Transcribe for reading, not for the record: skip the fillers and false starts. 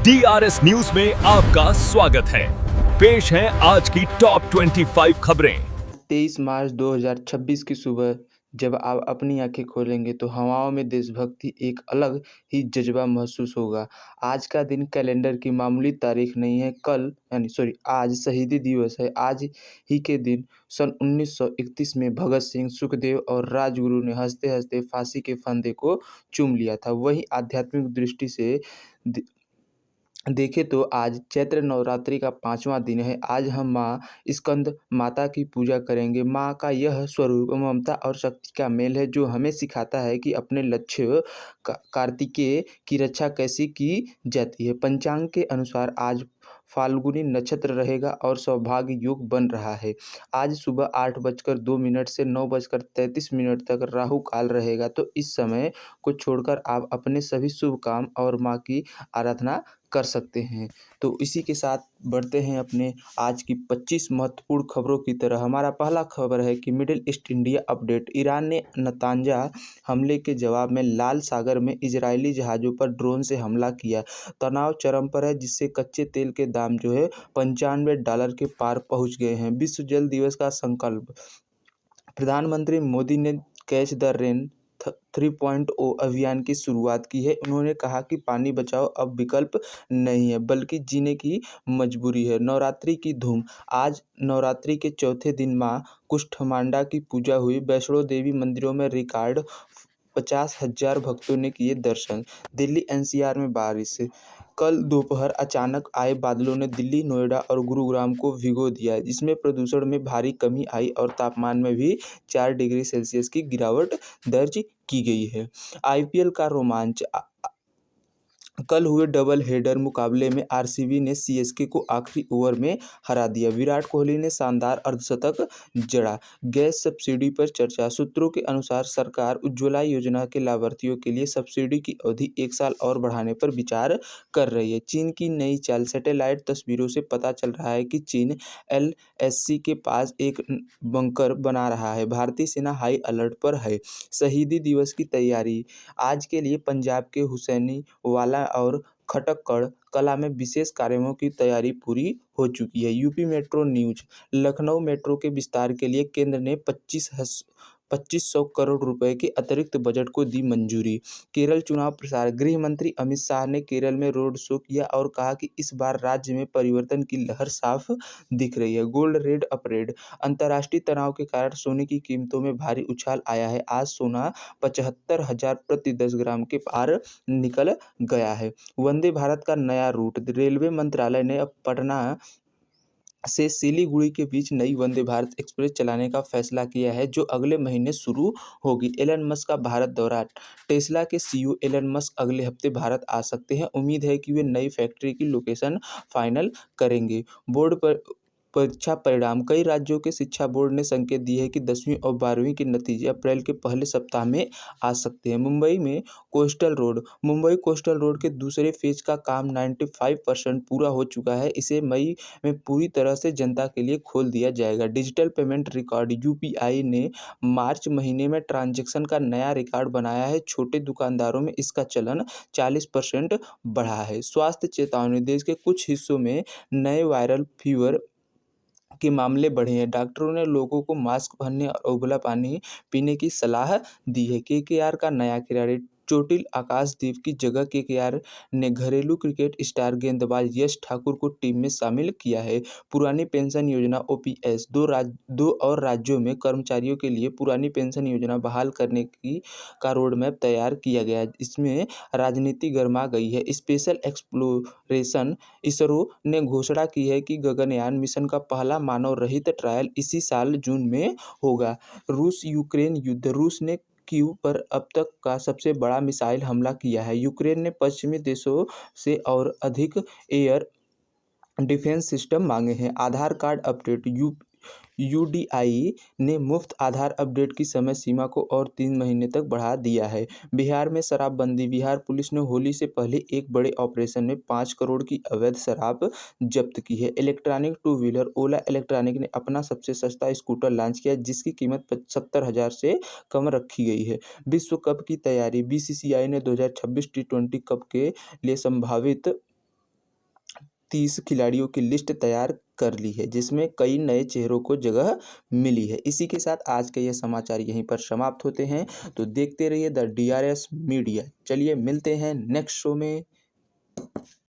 DRS news में आपका स्वागत है। पेश है आज की टॉप 25 खबरें। 23 मार्च 2026 की सुबह जब आप अपनी आंखें खोलेंगे तो हवाओं में देशभक्ति एक अलग ही जज्बा महसूस होगा। आज का दिन कैलेंडर की मामूली तारीख नहीं है, आज शहीदी दिवस है। आज ही के दिन सन 1931 में भगत सिंह, सुखदेव और राजगुरु ने हंसते हंसते फांसी के फंदे को चूम लिया था। वहीं आध्यात्मिक दृष्टि से देखें तो आज चैत्र नवरात्रि का 5वां दिन है। आज हम माँ स्कंद माता की पूजा करेंगे। माँ का यह स्वरूप ममता और शक्ति का मेल है जो हमें सिखाता है कि अपने लक्ष्य कार्तिकेय की रक्षा कैसे की जाती है। पंचांग के अनुसार आज फाल्गुनी नक्षत्र रहेगा और सौभाग्य योग बन रहा है। आज सुबह 8:02 से 9:33 तक राहु काल रहेगा, तो इस समय को छोड़कर आप अपने सभी शुभ काम और माँ की आराधना कर सकते हैं। तो इसी के साथ बढ़ते हैं अपने आज की 25 महत्वपूर्ण खबरों की तरह। हमारा पहला खबर है कि middle east India update. Iran ने नतांजा हमले के जवाब में लाल सागर में इजरायली जहाज़ों पर ड्रोन से हमला किया। तनाव चरम पर है, जिससे कच्चे तेल के दाम जो है $95 के पार पहुंच गए हैं। विश्व जल दिवस का संकल्प। प्रधानमंत्री मोदी ने कैच द रेन 3.0 अभियान की शुरुआत की है। उन्होंने कहा कि पानी बचाओ अब विकल्प नहीं है बल्कि जीने की मजबूरी है। नवरात्रि की धूम। आज नवरात्रि के चौथे दिन मां कुष्ठमांडा की पूजा हुई। वैष्णो देवी मंदिरों में रिकॉर्ड 50,000 भक्तों ने किए दर्शन। दिल्ली एनसीआर में बारिश। कल दोपहर अचानक आए बादलों ने दिल्ली, नोएडा और गुरुग्राम को भिगो दिया, जिसमें प्रदूषण में भारी कमी आई और तापमान में भी 4 डिग्री सेल्सियस की गिरावट दर्ज की गई है। आईपीएल का रोमांच। कल हुए डबल हेडर मुकाबले में आरसीबी ने सीएसके को आखिरी ओवर में हरा दिया। विराट कोहली ने शानदार अर्धशतक जड़ा। गैस सब्सिडी पर चर्चा। सूत्रों के अनुसार सरकार उज्ज्वला योजना के लाभार्थियों के लिए सब्सिडी की अवधि 1 साल और बढ़ाने पर विचार कर रही है। चीन की नई चाल। सैटेलाइट तस्वीरों से पता चल रहा है कि चीन एलएसी के पास एक बंकर बना रहा है। भारतीय सेना हाई अलर्ट पर है। शहीदी दिवस की तैयारी। आज के लिए पंजाब के हुसैनी वाला और खटक्कड़ कला में विशेष कार्यक्रमों की तैयारी पूरी हो चुकी है। UP metro news. Lucknow metro के विस्तार के लिए केंद्र ने 2500 करोड़ रुपए के अतिरिक्त बजट को दी मंजूरी। केरल चुनाव प्रचार। गृह मंत्री अमित शाह ने केरल में रोड शो किया और कहा कि इस बार राज्य में परिवर्तन की लहर साफ दिख रही है। गोल्ड रेट अपरेड। अंतर्राष्ट्रीय तनाव के कारण सोने की कीमतों में भारी उछाल आया है। आज सोना 75,000 प्रति 10 ग्राम के पार निकल गया है। वंदे भारत का नया रूट। रेलवे मंत्रालय ने अब पटना से सिलीगुड़ी के बीच नई वंदे भारत एक्सप्रेस चलाने का फैसला किया है, जो अगले महीने शुरू होगी। एलन मस्क का भारत दौरा। टेस्ला के सीईओ एलन मस्क अगले हफ्ते भारत आ सकते हैं। उम्मीद है कि वे नई फैक्ट्री की लोकेशन फाइनल करेंगे। बोर्ड पर परीक्षा परिणाम। कई राज्यों के शिक्षा बोर्ड ने संकेत दिए हैं कि 10वीं और 12वीं के नतीजे अप्रैल के पहले सप्ताह में आ सकते हैं। मुंबई कोस्टल रोड के दूसरे फेज का काम 95% पूरा हो चुका है। इसे मई में पूरी तरह से जनता के लिए खोल दिया जाएगा। Digital payment record. यूपीआई ने मार्च महीने में ट्रांजैक्शन का नया रिकॉर्ड बनाया है। छोटे दुकानदारों में इसका चलन 40% बढ़ा है। स्वास्थ्य चेतावनी। देश के कुछ हिस्सों में नए वायरल फीवर के मामले बढ़े हैं। डॉक्टरों ने लोगों को मास्क पहनने और उबला पानी पीने की सलाह दी है। केकेआर का नया खिलाड़ी। चोटिल आकाशदीप की जगह केकेआर ने घरेलू क्रिकेट स्टार गेंदबाज यश ठाकुर को टीम में शामिल किया है। पुरानी पेंशन योजना ओपीएस। दो और राज्यों में कर्मचारियों के लिए पुरानी पेंशन योजना बहाल करने की का रोड मैप तैयार किया गया है। इसमें राजनीति गर्मा गई है। Special exploration. इसरो ने घोषणा की है कि गगनयान मिशन का पहला मानव रहित ट्रायल इसी साल जून में होगा। रूस यूक्रेन युद्ध। रूस ने कीव पर अब तक का सबसे बड़ा मिसाइल हमला किया है। यूक्रेन ने पश्चिमी देशों से और अधिक एयर डिफेंस सिस्टम मांगे हैं। आधार कार्ड अपडेट। यूडीआई ने मुफ्त आधार अपडेट की समय सीमा को और 3 महीने तक बढ़ा दिया है। बिहार में शराबबंदी। बिहार पुलिस ने होली से पहले एक बड़े ऑपरेशन में 5 करोड़ की अवैध शराब जब्त की है। Electronic two wheeler. Ola electronic ने अपना सबसे सस्ता स्कूटर लॉन्च किया, जिसकी कीमत 70,000 से कम रखी गई है। विश्व कप की तैयारी। बीसीसीआई ने 2026 टी20 कप के लिए संभावित 30 खिलाड़ियों की लिस्ट तैयार कर ली है, जिसमें कई नए चेहरों को जगह मिली है। इसी के साथ आज के ये समाचार यहीं पर समाप्त होते हैं। तो देखते रहिए द DRS मीडिया। चलिए मिलते हैं नेक्स्ट शो में।